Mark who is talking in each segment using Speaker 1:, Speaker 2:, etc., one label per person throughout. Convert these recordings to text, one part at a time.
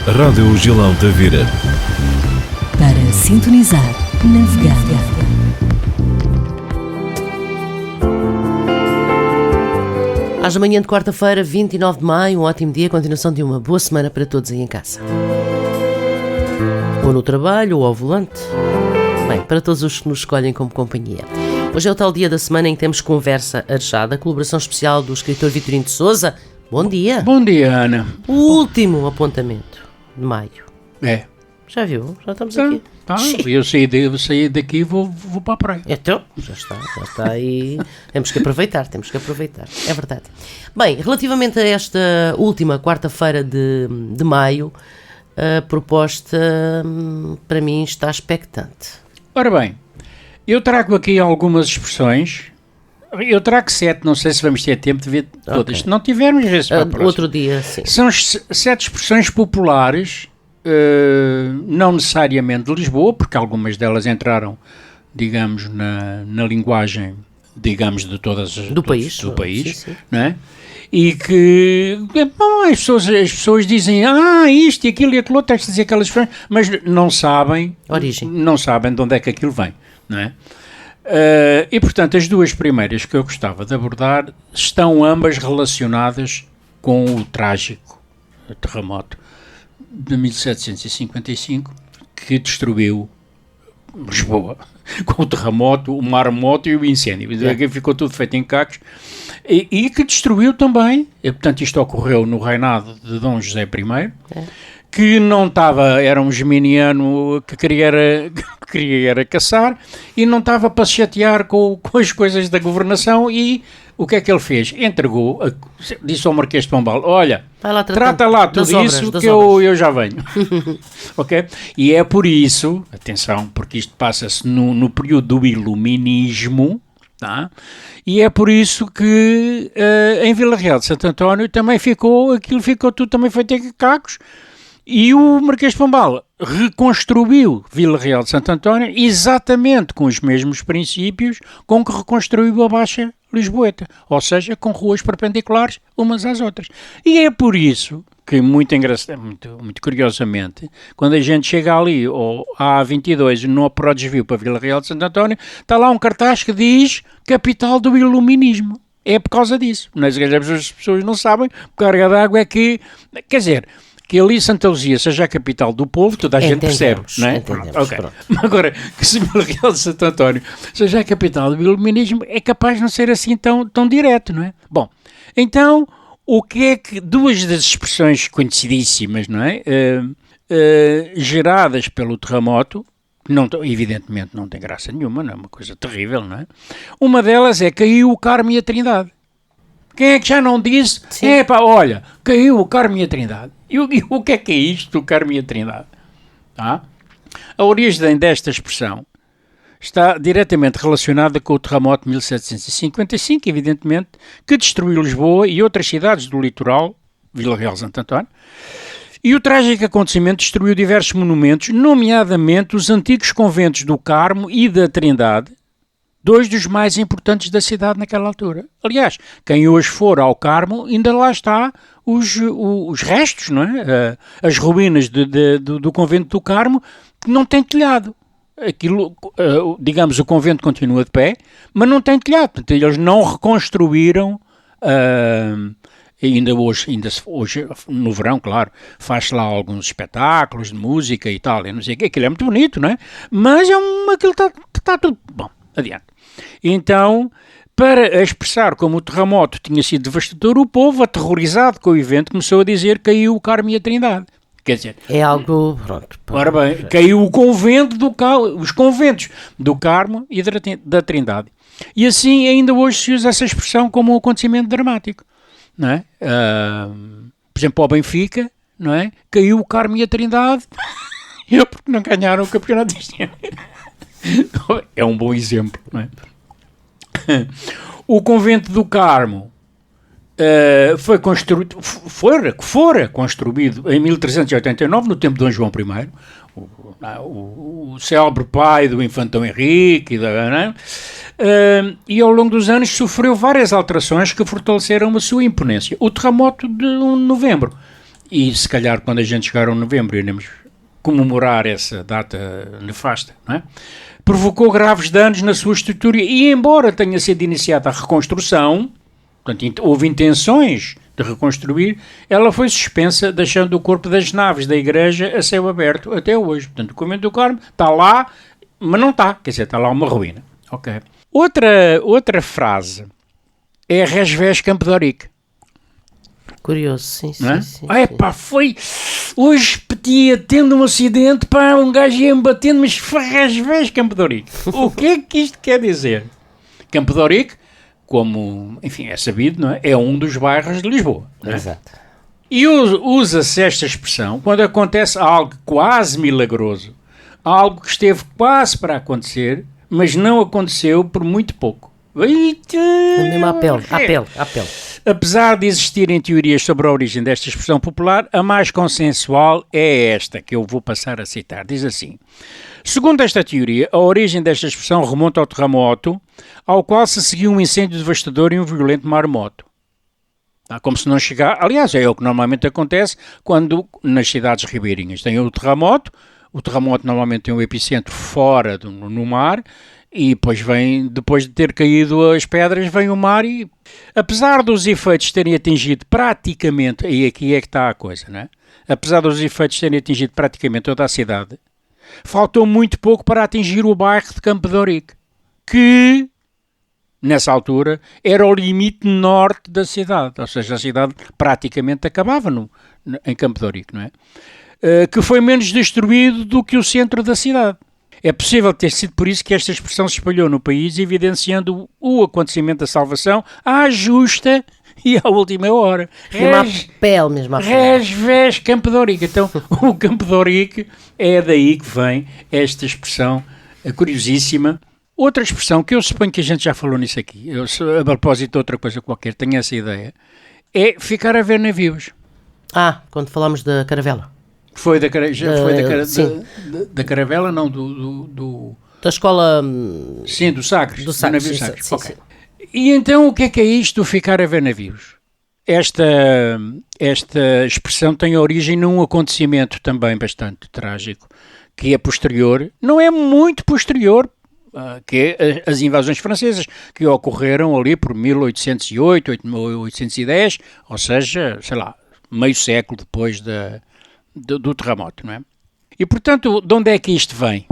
Speaker 1: Rádio Gilão da Vira.
Speaker 2: Para sintonizar, navegar.
Speaker 3: Às manhã de quarta-feira, 29 de maio, um ótimo dia, continuação de uma boa semana para todos aí em casa. Ou no trabalho, ou ao volante. Bem, para todos os que nos escolhem como companhia. Hoje é o tal dia da semana em que temos Conversa Arejada, colaboração especial do escritor Vitorino de Sousa. Bom dia.
Speaker 4: Bom dia, Ana.
Speaker 3: O último apontamento de maio.
Speaker 4: É.
Speaker 3: Já viu? Já estamos aqui.
Speaker 4: Tá. Eu saí daqui e vou para a praia.
Speaker 3: Então, já está aí. Temos que aproveitar. É verdade. Bem, relativamente a esta última quarta-feira de maio, a proposta para mim está expectante.
Speaker 4: Ora bem, eu trago aqui algumas expressões. Eu trago 7, não sei se vamos ter tempo de ver todas.
Speaker 3: Okay.
Speaker 4: Se não tivermos, vezes para a próxima.
Speaker 3: Outro dia, sim.
Speaker 4: São 7 expressões populares, não necessariamente de Lisboa, porque algumas delas entraram, digamos, na linguagem, digamos, de todas as...
Speaker 3: Do país.
Speaker 4: Sim. Não é? E que as pessoas dizem, isto e aquilo e aquilo outro, tens de dizer aquelas expressões, mas não sabem...
Speaker 3: Origem.
Speaker 4: Não sabem de onde é que aquilo vem, não é? E, portanto, as duas primeiras que eu gostava de abordar estão ambas relacionadas com o trágico terremoto de 1755 que destruiu Lisboa, com o terremoto, o maremoto e o incêndio. Aqui ficou tudo feito em cacos e que destruiu também, e, portanto, isto ocorreu no reinado de Dom José I, que não estava, era um geminiano que queria era caçar e não estava para se chatear com as coisas da governação e o que é que ele fez? Entregou, disse ao Marquês de Pombal, olha, trata lá tudo isso que eu já venho. Ok? E é por isso, atenção, porque isto passa-se no período do Iluminismo, tá? E é por isso que em Vila Real de Santo António também ficou tudo também feito em cacos. E o Marquês de Pombal reconstruiu Vila Real de Santo António exatamente com os mesmos princípios com que reconstruiu a Baixa Lisboeta, ou seja, com ruas perpendiculares umas às outras. E é por isso que, muito curiosamente, quando a gente chega ali, ou à A22, no desvio para Vila Real de Santo António, está lá um cartaz que diz capital do Iluminismo. É por causa disso. Mas as pessoas não sabem, porque a carga d'água é que, quer dizer... que ali Santa Luzia seja a capital do povo, toda a gente percebe, não é? Okay. Agora, que se Vila Real de Santo António seja a capital do Iluminismo, é capaz de não ser assim tão direto, não é? Bom, então, o que é que duas das expressões conhecidíssimas, não é? Geradas pelo terremoto, evidentemente não tem graça nenhuma, não é uma coisa terrível, não é? Uma delas é caiu o Carmo e a Trindade. Quem é que já não disse? Olha, caiu o Carmo e a Trindade. E o que é isto, o Carmo e a Trindade? A origem desta expressão está diretamente relacionada com o terremoto de 1755, evidentemente, que destruiu Lisboa e outras cidades do litoral, Vila Real de Santo António, e o trágico acontecimento destruiu diversos monumentos, nomeadamente os antigos conventos do Carmo e da Trindade, dois dos mais importantes da cidade naquela altura. Aliás, quem hoje for ao Carmo, ainda lá está os restos, não é? As ruínas do convento do Carmo, que não tem telhado. Aquilo, digamos, o convento continua de pé, mas não tem telhado. Portanto, eles não reconstruíram, ainda hoje, no verão, claro, faz lá alguns espetáculos de música e tal, eu não sei o que, aquilo é muito bonito, não é? Mas aquilo está tudo... Bom, adiante. Então, para expressar como o terremoto tinha sido devastador, o povo, aterrorizado com o evento, começou a dizer que caiu o Carmo e a Trindade. Quer dizer...
Speaker 3: É algo... Pronto.
Speaker 4: Ora bem, caiu os conventos do Carmo e da Trindade. E assim, ainda hoje se usa essa expressão como um acontecimento dramático. Não é? Por exemplo, ao Benfica, não é? Caiu o Carmo e a Trindade porque não ganharam o campeonato deste ano. É um bom exemplo, não é? O convento do Carmo fora construído em 1389, no tempo de Dom João I, o célebre pai do infantão Henrique, e ao longo dos anos sofreu várias alterações que fortaleceram a sua imponência. O terremoto de novembro e se calhar quando a gente chegar a novembro iremos comemorar essa data nefasta, não é? Provocou graves danos na sua estrutura e, embora tenha sido iniciada a reconstrução, portanto, houve intenções de reconstruir, ela foi suspensa, deixando o corpo das naves da igreja a céu aberto até hoje. Portanto, o convento do Carmo está lá, mas não está, quer dizer, está lá uma ruína. Ok. Outra frase é Res Ves Campo de Ourique.
Speaker 3: Curioso, sim, sim.
Speaker 4: Não é?
Speaker 3: sim,
Speaker 4: Ah, epá, foi. Hoje pedia, tendo um acidente, pá, um gajo ia-me batendo, mas foi Res Ves Campo de Ourique. O que é que isto quer dizer? Campo de Ourique, como, enfim, é sabido, não é? É um dos bairros de Lisboa. Não é?
Speaker 3: Exato.
Speaker 4: E usa-se esta expressão quando acontece algo quase milagroso, algo que esteve quase para acontecer, mas não aconteceu por muito pouco.
Speaker 3: Mesmo à pele.
Speaker 4: Apesar de existirem teorias sobre a origem desta expressão popular, a mais consensual é esta, que eu vou passar a citar. Diz assim: segundo esta teoria, a origem desta expressão remonta ao terremoto, ao qual se seguiu um incêndio devastador e um violento maremoto. Como se não chegar... Aliás, é o que normalmente acontece quando nas cidades ribeirinhas tem o terremoto normalmente tem um epicentro fora no mar, e depois de ter caído as pedras, vem o mar e, apesar dos efeitos terem atingido praticamente, e aqui é que está a coisa, não é? Apesar dos efeitos terem atingido praticamente toda a cidade, faltou muito pouco para atingir o bairro de Campo de Ourique, que, nessa altura, era o limite norte da cidade, ou seja, a cidade praticamente acabava em Campo de Ourique, não é? Que foi menos destruído do que o centro da cidade. É possível ter sido por isso que esta expressão se espalhou no país, evidenciando o acontecimento da salvação à justa e à última hora.
Speaker 3: Mesmo à pele.
Speaker 4: Res Ves Campo de Ourique. Então, o Campo de Ourique é daí que vem esta expressão curiosíssima. Outra expressão, que eu suponho que a gente já falou nisso aqui, a propósito de outra coisa qualquer, tenho essa ideia, é ficar a ver navios.
Speaker 3: Quando falámos da caravela.
Speaker 4: Foi da caravela, não,
Speaker 3: Da escola...
Speaker 4: Sim, do Sagres.
Speaker 3: Do Sagres,
Speaker 4: navio
Speaker 3: sim,
Speaker 4: Sagres.
Speaker 3: sim,
Speaker 4: Okay. E então o que é isto, ficar a ver navios? Esta expressão tem origem num acontecimento também bastante trágico, que é posterior, não é muito posterior, que é as invasões francesas, que ocorreram ali por 1808, 1810, ou seja, sei lá, meio século depois do terremoto, não é? E, portanto, de onde é que isto vem?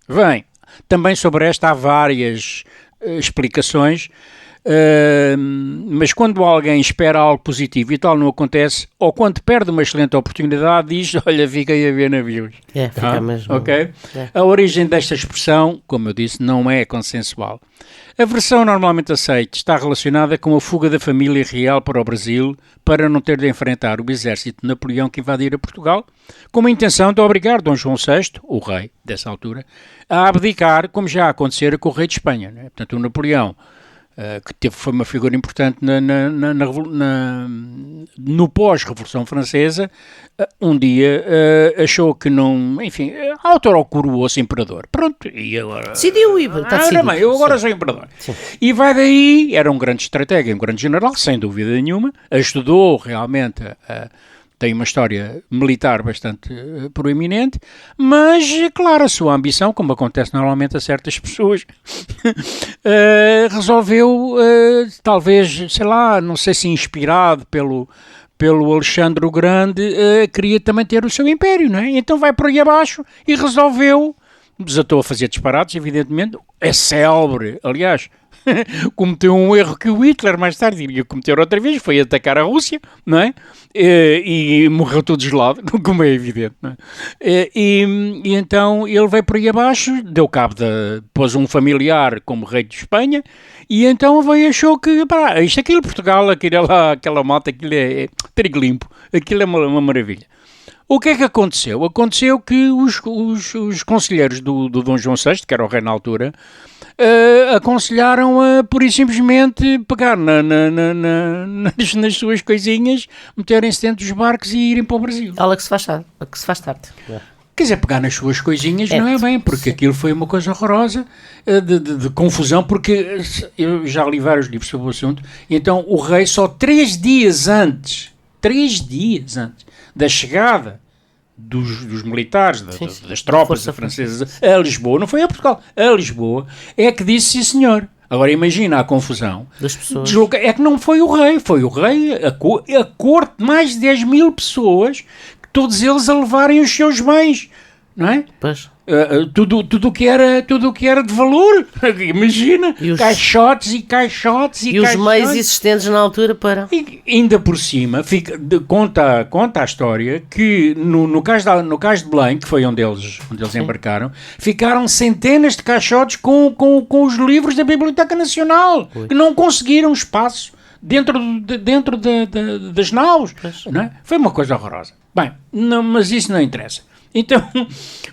Speaker 4: Vem. Também sobre esta há várias explicações, mas quando alguém espera algo positivo e tal não acontece, ou quando perde uma excelente oportunidade, diz, olha, fiquei a ver navios.
Speaker 3: Fica mesmo.
Speaker 4: Ok? A origem desta expressão, como eu disse, não é consensual. A versão normalmente aceita está relacionada com a fuga da família real para o Brasil para não ter de enfrentar o exército de Napoleão que invadira Portugal, com a intenção de obrigar Dom João VI, o rei dessa altura, a abdicar, como já acontecera com o rei de Espanha. Né? Portanto, o Napoleão, que foi uma figura importante no pós-Revolução Francesa, um dia achou que não, enfim, autocoroou-se imperador. Pronto, e agora...
Speaker 3: Decidiu, está decidido.
Speaker 4: Eu agora sou imperador. Sim. E vai daí, era um grande estratega, um grande general, sem dúvida nenhuma, ajudou realmente tem uma história militar bastante proeminente, mas, claro, a sua ambição, como acontece normalmente a certas pessoas, resolveu, talvez, sei lá, não sei se inspirado pelo Alexandre o Grande, queria também ter o seu império, não é? Então vai por aí abaixo e resolveu, desatou a fazer disparates, evidentemente, é célebre, aliás, cometeu um erro que o Hitler mais tarde iria cometer outra vez, foi atacar a Rússia, não é? E morreu todo gelado, como é evidente, não é? E então ele veio por aí abaixo, deu cabo pôs um familiar como rei de Espanha, e então veio e achou que, aquilo Portugal, aquela malta, aquilo é trigo limpo, aquilo é uma maravilha. O que é que aconteceu? Aconteceu que os conselheiros do Dom João VI, que era o rei na altura, aconselharam a, pura e simplesmente, pegar nas suas coisinhas, meterem-se dentro dos barcos e irem para o Brasil.
Speaker 3: Ela que se faz tarde.
Speaker 4: Quer dizer, pegar nas suas coisinhas não é bem, porque aquilo foi uma coisa horrorosa, de confusão, porque eu já li vários livros sobre o assunto, e então o rei só 3 dias antes 3 dias antes da chegada dos militares, das tropas francesas a Lisboa, não foi a Portugal, a Lisboa, é que disse sim senhor. Agora imagina a confusão
Speaker 3: das pessoas.
Speaker 4: É que não foi o rei, a corte de mais de 10 mil pessoas, todos eles a levarem os seus bens, não é?
Speaker 3: Pois.
Speaker 4: Tudo que era de valor, imagina, caixotes e caixotes
Speaker 3: e os meios existentes na altura para...
Speaker 4: E ainda por cima, conta a história que no caso de Belém, que foi onde eles embarcaram, ficaram centenas de caixotes com os livros da Biblioteca Nacional, que não conseguiram espaço dentro das naus, não é? Foi uma coisa horrorosa. Bem, mas isso não interessa. Então,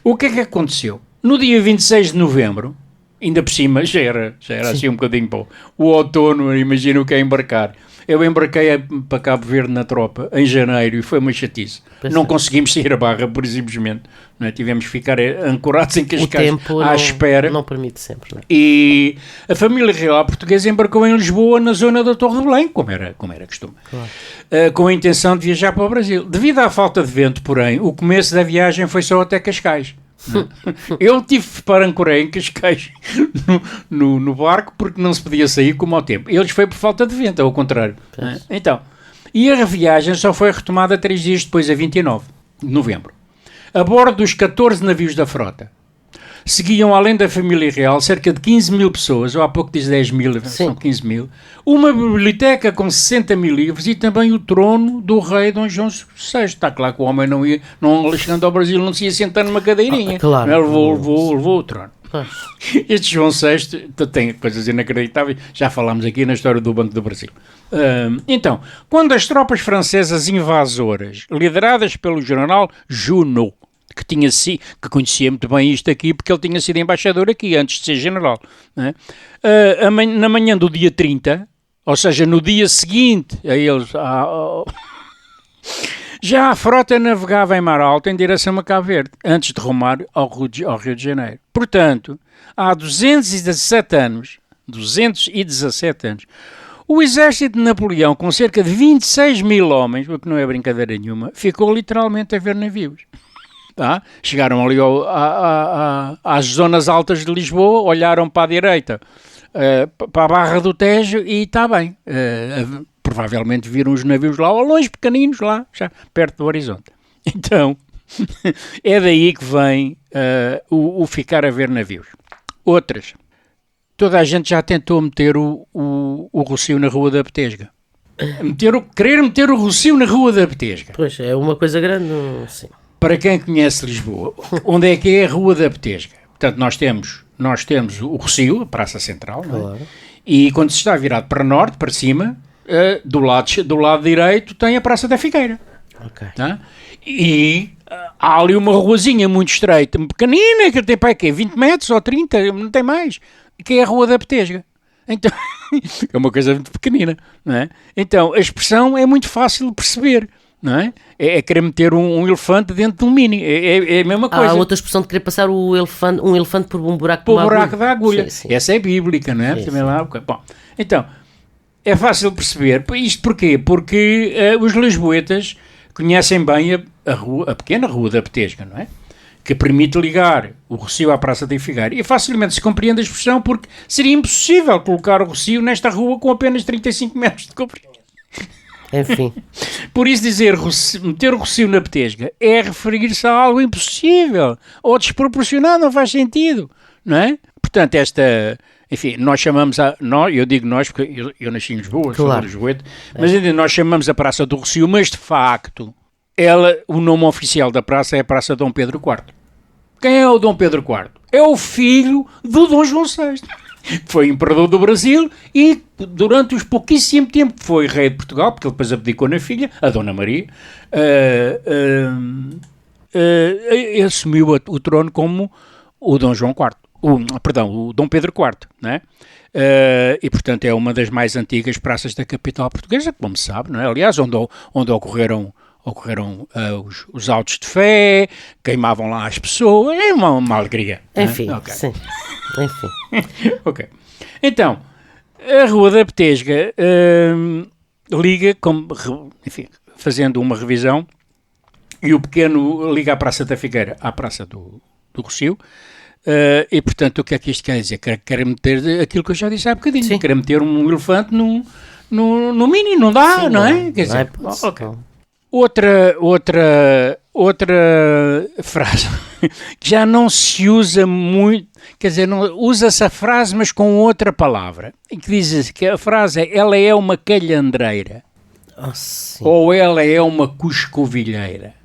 Speaker 4: o que é que aconteceu? No dia 26 de novembro, ainda por cima, já era assim um bocadinho para o outono, imagino o que é embarcar. Eu embarquei para Cabo Verde na tropa em janeiro e foi uma chatice. Não conseguimos sair a barra, por simplesmente. Não é? Tivemos que ficar ancorados em Cascais à espera.
Speaker 3: Não permite sempre. Não é?
Speaker 4: E a família real portuguesa embarcou em Lisboa, na zona da Torre de Belém, como era costume. Claro. Com a intenção de viajar para o Brasil. Devido à falta de vento, porém, o começo da viagem foi só até Cascais. Eu ancorei em Cascais no barco porque não se podia sair como ao tempo. Eles foi por falta de vento, ao contrário. Então, e a viagem só foi retomada 3 dias depois, a 29 de novembro. A bordo dos 14 navios da frota seguiam, além da família real, cerca de 15 mil pessoas, ou há pouco diz 10 mil, são 15 mil, uma biblioteca com 60 mil livros e também o trono do rei Dom João VI. Está claro que o homem não chegando ao Brasil, não se ia sentar numa cadeirinha.
Speaker 3: Claro.
Speaker 4: Levou o trono. Este João VI tem coisas inacreditáveis, já falámos aqui na história do Banco do Brasil. Então, quando as tropas francesas invasoras, lideradas pelo general Junot, que conhecia muito bem isto aqui, porque ele tinha sido embaixador aqui, antes de ser general, né? Na manhã do dia 30, ou seja, no dia seguinte a eles... Já a frota navegava em mar alto em direção a Cabo Verde, antes de rumar ao Rio de Janeiro. Portanto, há 217 anos, o exército de Napoleão, com cerca de 26 mil homens, o que não é brincadeira nenhuma, ficou literalmente a ver navios. Tá? Chegaram ali às zonas altas de Lisboa, olharam para a direita, para a Barra do Tejo e está bem. Provavelmente viram os navios lá ao longe, pequeninos lá, já perto do horizonte. Então, é daí que vem o ficar a ver navios. Outras. Toda a gente já tentou meter o Rossio na Rua da Betesga. Querer meter o Rossio na Rua da Betesga.
Speaker 3: Pois, é uma coisa grande, sim.
Speaker 4: Para quem conhece Lisboa, onde é que é a Rua da Betesga? Portanto, nós temos o Rossio, a Praça Central, não é? Claro. E quando se está virado para norte, para cima, do lado direito tem a Praça da Figueira.
Speaker 3: Okay.
Speaker 4: Tá? E há ali uma ruazinha muito estreita, pequenina, que tem para quê? 20 metros ou 30, não tem mais, que é a Rua da Betesga. Então, é uma coisa muito pequenina, não é? Então, a expressão é muito fácil de perceber. Não é? É querer meter um elefante dentro de um mini. É a mesma coisa.
Speaker 3: Há outra expressão de querer passar um elefante por um buraco
Speaker 4: da agulha. Sim. Essa é bíblica, não é? Sim, também lá. Bom, então, é fácil de perceber. Isto porquê? Porque os lisboetas conhecem bem a pequena Rua da Betesga, não é? Que permite ligar o Rossio à Praça da Figueira. E facilmente se compreende a expressão porque seria impossível colocar o Rossio nesta rua com apenas 35 metros de comprimento.
Speaker 3: Enfim.
Speaker 4: Por isso meter o Rossio na Betesga é referir-se a algo impossível ou desproporcionado, não faz sentido, não é? Portanto, enfim, nós chamamos eu digo nós porque eu nasci em Lisboa, claro. Sou lisboeta, mas nós chamamos a Praça do Rossio, mas de facto, o nome oficial da praça é a Praça Dom Pedro IV. Quem é o Dom Pedro IV? É o filho do Dom João VI. Foi imperador do Brasil e durante os pouquíssimo tempo que foi rei de Portugal, porque ele depois abdicou na filha, a Dona Maria, assumiu o trono como o Dom João IV, o Dom Pedro IV, não é? E portanto é uma das mais antigas praças da capital portuguesa, como se sabe, não é? Aliás, onde ocorreram os autos de fé, queimavam lá as pessoas, é uma alegria.
Speaker 3: Enfim,
Speaker 4: okay.
Speaker 3: Sim. Enfim.
Speaker 4: Ok. Então, a Rua da Betesga liga, enfim, fazendo uma revisão, e o pequeno liga à Praça da Figueira, à Praça do Rossio, e portanto o que é que isto quer dizer? Quer meter aquilo que eu já disse há bocadinho,
Speaker 3: Sim.
Speaker 4: quer meter um elefante no mini, não dá,
Speaker 3: Sim,
Speaker 4: não é? Quer dizer,
Speaker 3: hipótese,
Speaker 4: ok.
Speaker 3: não.
Speaker 4: Outra frase que já não se usa muito, quer dizer, usa-se a frase, mas com outra palavra, e que diz que a frase é: ela é uma calhandreira,
Speaker 3: Sim.
Speaker 4: ou ela é uma cuscovilheira.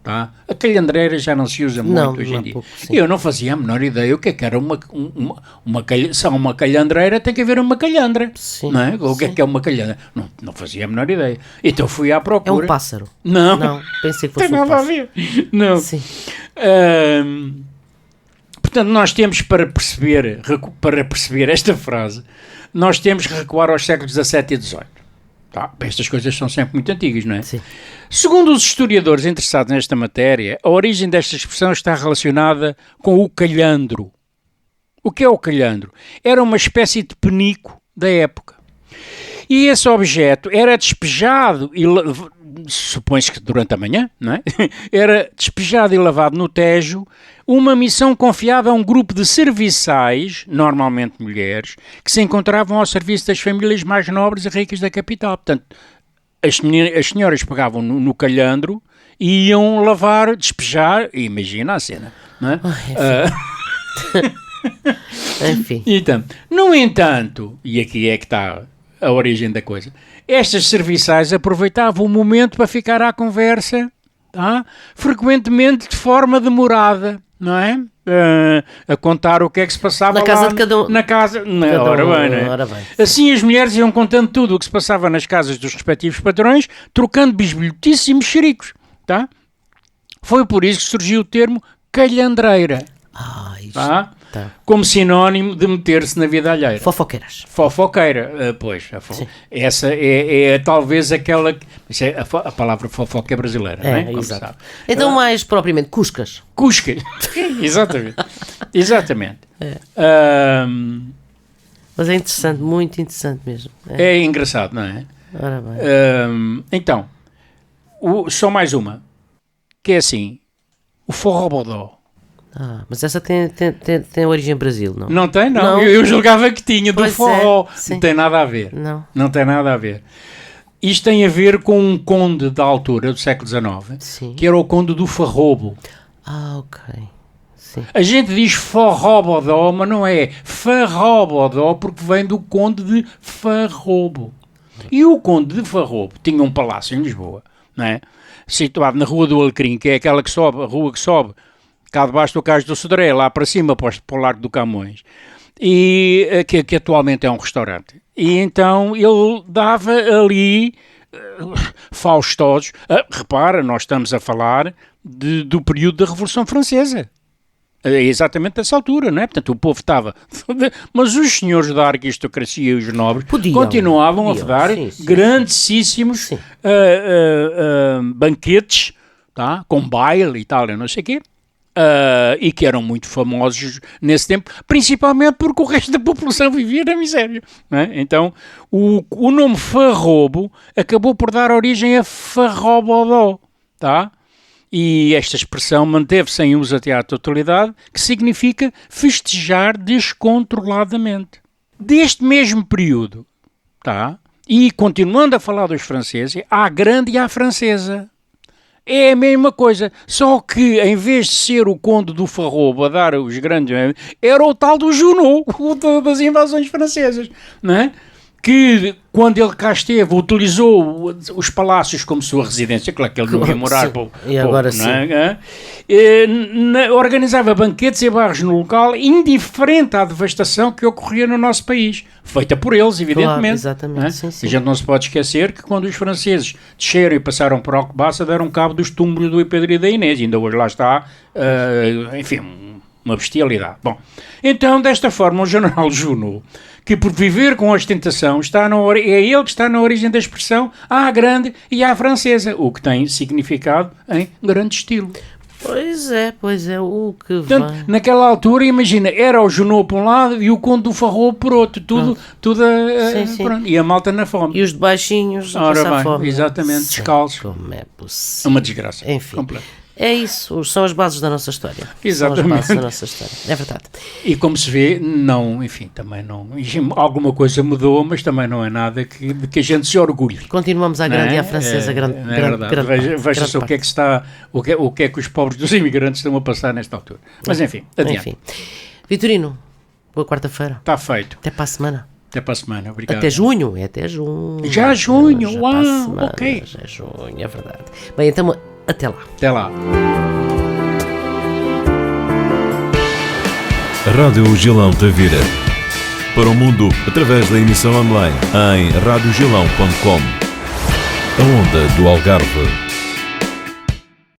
Speaker 4: Tá? A calhandreira já não se usa muito hoje em dia.
Speaker 3: Pouco,
Speaker 4: E eu não fazia a menor ideia o que é que era se há uma calhandreira, tem que haver uma calhandra.
Speaker 3: Sim,
Speaker 4: Não é? O que
Speaker 3: sim.
Speaker 4: é uma calhandra? Não fazia a menor ideia. Então fui à
Speaker 3: É
Speaker 4: procura.
Speaker 3: um pássaro.
Speaker 4: Não.
Speaker 3: Não, pensei que fosse
Speaker 4: Tem
Speaker 3: um
Speaker 4: nada a
Speaker 3: pássaro.
Speaker 4: ver. Não.
Speaker 3: Sim.
Speaker 4: Portanto, nós temos para perceber esta frase, nós temos que recuar aos séculos XVII e XVIII. Tá? Estas coisas são sempre muito antigas, não é?
Speaker 3: Sim.
Speaker 4: Segundo os historiadores interessados nesta matéria, a origem desta expressão está relacionada com o calhandro. O que é o calhandro? Era uma espécie de penico da época. E esse objeto era despejado e supõe-se que durante a manhã, não é? Era despejado e lavado no Tejo, uma missão confiada a um grupo de serviçais, normalmente mulheres, que se encontravam ao serviço das famílias mais nobres e ricas da capital. Portanto, as senhoras pegavam no calhandro e iam lavar, despejar, e imagina a cena, não é?
Speaker 3: Enfim.
Speaker 4: Então, no entanto, e aqui é que está a origem da coisa, estas serviçais aproveitavam o momento para ficar à conversa, tá? Frequentemente de forma demorada, não é? A contar o que é que se passava
Speaker 3: Na casa
Speaker 4: lá
Speaker 3: de cada um.
Speaker 4: na casa.
Speaker 3: Cada
Speaker 4: Ora
Speaker 3: um,
Speaker 4: bem, não é?
Speaker 3: ora bem.
Speaker 4: Assim as mulheres iam contando tudo o que se passava nas casas dos respectivos patrões, trocando bisbilhotices e mexericos, tá? Foi por isso que surgiu o termo calhandreira,
Speaker 3: Isto.
Speaker 4: tá?
Speaker 3: Tá.
Speaker 4: Como sinónimo de meter-se na vida alheira.
Speaker 3: Fofoqueiras.
Speaker 4: Fofoqueira, pois. Essa é talvez aquela... A palavra fofoca é brasileira, não é? Como se
Speaker 3: Exato.
Speaker 4: sabe.
Speaker 3: Então, mais propriamente, cuscas.
Speaker 4: Cusca. Exatamente. Exatamente.
Speaker 3: Mas é interessante, muito interessante mesmo.
Speaker 4: É engraçado, não é?
Speaker 3: Ora bem.
Speaker 4: Então, só mais uma, que é assim, o forrobodó.
Speaker 3: Mas essa tem origem em Brasil, não?
Speaker 4: Não tem, não.
Speaker 3: Não.
Speaker 4: Eu julgava que tinha, do
Speaker 3: Pois é,
Speaker 4: forró.
Speaker 3: sim.
Speaker 4: Não tem nada a ver.
Speaker 3: Não.
Speaker 4: Não tem nada a ver. Isto tem a ver com um conde da altura, do século XIX,
Speaker 3: Sim.
Speaker 4: que era o conde do Farrobo.
Speaker 3: Ok. Sim.
Speaker 4: A gente diz forrobodó, mas não é farrobodó, porque vem do conde de Farrobo. E o conde de Farrobo tinha um palácio em Lisboa, não é? Situado na Rua do Alecrim, que é aquela que sobe, a rua que sobe cá debaixo do Cais do Sodré, lá para cima, para o Largo do Camões, e que atualmente é um restaurante. E então ele dava ali faustosos. Repara, nós estamos a falar do período da Revolução Francesa. É exatamente dessa altura, não é? Portanto, o povo estava... Mas os senhores da aristocracia e os nobres continuavam a dar grandíssimos banquetes, tá? Com baile e tal, eu não sei o quê. E que eram muito famosos nesse tempo, principalmente porque o resto da população vivia na miséria, não é? Então o nome Farrobo acabou por dar origem a Farrobodó, tá? E esta expressão manteve-se em uso até à totalidade, que significa festejar descontroladamente. Deste mesmo período, tá? E continuando a falar dos franceses, há grande e há francesa. É a mesma coisa, só que em vez de ser o conde do Farrobo a dar os grandes, era o tal do Junot, das invasões francesas, não é? Que quando ele cá esteve utilizou os palácios como sua residência, claro que ele não ia morar
Speaker 3: e agora
Speaker 4: sim. Organizava banquetes e bares no local, indiferente à devastação que ocorria no nosso país, feita por eles, evidentemente.
Speaker 3: Claro, exatamente, sim.
Speaker 4: A gente não se pode esquecer que quando os franceses desceram e passaram por Alcobaça, deram cabo dos túmulos do Pedro e da Inês, ainda hoje lá está, enfim, uma bestialidade. Bom, então desta forma o general Junot, que por viver com ostentação é ele que está na origem da expressão à grande e à francesa, o que tem significado em grande estilo.
Speaker 3: Pois é, o que
Speaker 4: Portanto,
Speaker 3: vai.
Speaker 4: naquela altura, imagina, era o Junot por um lado e o Conde do Farroupilha por outro, tudo
Speaker 3: Sim.
Speaker 4: pronto, e a malta na fome.
Speaker 3: E os de baixinhos a
Speaker 4: Ora
Speaker 3: passar
Speaker 4: bem,
Speaker 3: fome.
Speaker 4: exatamente,
Speaker 3: Sim,
Speaker 4: descalços.
Speaker 3: Como é possível?
Speaker 4: Uma desgraça.
Speaker 3: Enfim.
Speaker 4: Completa.
Speaker 3: É isso, são as bases da nossa história.
Speaker 4: Exatamente.
Speaker 3: São as bases da nossa história. É verdade.
Speaker 4: E como se vê, não, enfim, também não. Alguma coisa mudou, mas também não é nada de que a gente se orgulhe.
Speaker 3: Continuamos à
Speaker 4: Não
Speaker 3: grande e
Speaker 4: é?
Speaker 3: à francesa, grande,
Speaker 4: Não é
Speaker 3: grande,
Speaker 4: verdade.
Speaker 3: grande
Speaker 4: Veja,
Speaker 3: parte,
Speaker 4: veja
Speaker 3: grande
Speaker 4: só o que é que está, o que é que os pobres dos imigrantes estão a passar nesta altura. Mas enfim, adiante.
Speaker 3: Enfim. Vitorino, boa quarta-feira.
Speaker 4: Está feito.
Speaker 3: Até para a semana.
Speaker 4: Até para a semana. Obrigado.
Speaker 3: Até junho, é até junho.
Speaker 4: Já junho,
Speaker 3: Já
Speaker 4: uau,
Speaker 3: para a semana,
Speaker 4: ok.
Speaker 3: Já é junho, é verdade. Bem, então até lá.
Speaker 4: Até lá.
Speaker 1: Rádio Gilão Tavira. Para o mundo, através da emissão online em radiogilão.com. A onda do Algarve.